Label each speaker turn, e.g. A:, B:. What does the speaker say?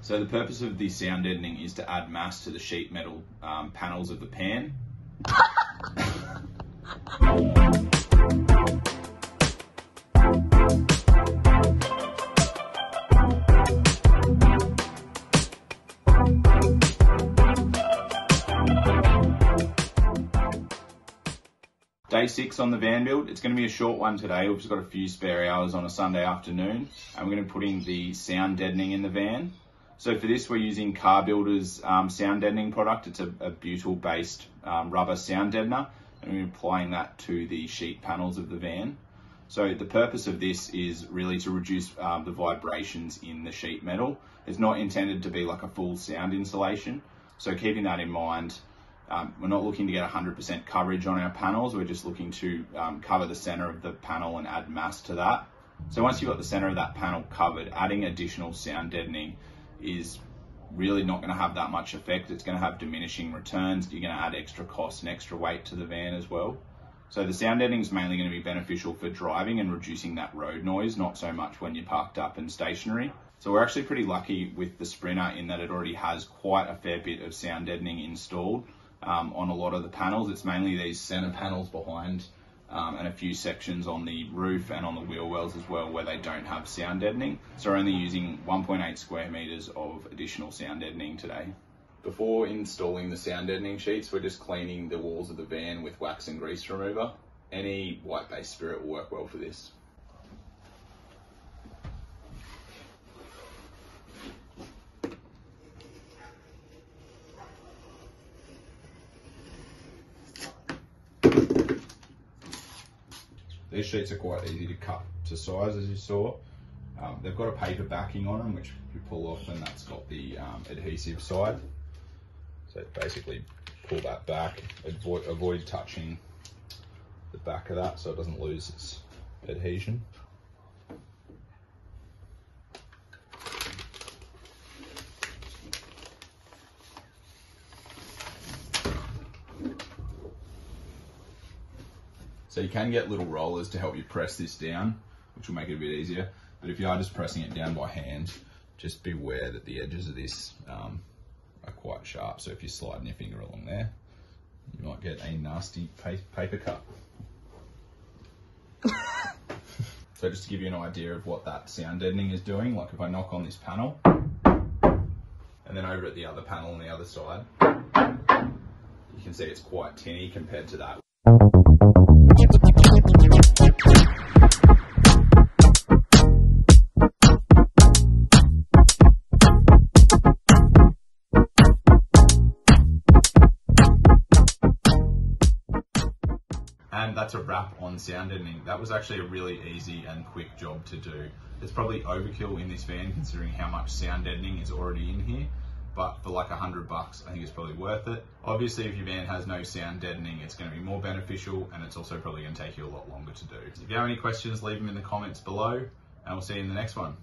A: So the purpose of the sound deadening is to add mass to the sheet metal panels of the pan. Day 6 on the van build. It's going to be a short one today. We've just got a few spare hours on a Sunday afternoon, and we're going to be putting the sound deadening in the van. So for this, we're using Car Builders Sound Deadening product. It's a butyl-based rubber sound deadener, and we're applying that to the sheet panels of the van. So the purpose of this is really to reduce the vibrations in the sheet metal. It's not intended to be like a full sound insulation. So keeping that in mind, we're not looking to get 100% coverage on our panels. We're just looking to cover the center of the panel and add mass to that. So once you've got the center of that panel covered, adding additional sound deadening is really not going to have that much effect. It's going to have diminishing returns. You're going to add extra cost and extra weight to the van as well. So the sound deadening is mainly going to be beneficial for driving and reducing that road noise, not so much when you're parked up and stationary. So we're actually pretty lucky with the Sprinter in that it already has quite a fair bit of sound deadening installed on a lot of the panels. It's mainly these center panels behind and a few sections on the roof and on the wheel wells as well where they don't have sound deadening. So we're only using 1.8 square meters of additional sound deadening today. Before installing the sound deadening sheets, we're just cleaning the walls of the van with wax and grease remover. Any white-based spirit will work well for this. These sheets are quite easy to cut to size, as you saw. They've got a paper backing on them, which you pull off, and that's got the adhesive side. So basically pull that back, avoid touching the back of that so it doesn't lose its adhesion. So you can get little rollers to help you press this down, which will make it a bit easier. But if you are just pressing it down by hand, just beware that the edges of this are quite sharp. So if you're sliding your finger along there, you might get a nasty paper cut. So just to give you an idea of what that sound deadening is doing, like if I knock on this panel, and then over at the other panel on the other side, you can see it's quite tinny compared to that. And that's a wrap on sound deadening. That was actually a really easy and quick job to do. It's probably overkill in this van considering how much sound deadening is already in here, but for like $100, I think it's probably worth it. Obviously, if your van has no sound deadening, it's going to be more beneficial, and it's also probably going to take you a lot longer to do. If you have any questions, leave them in the comments below, and we'll see you in the next one.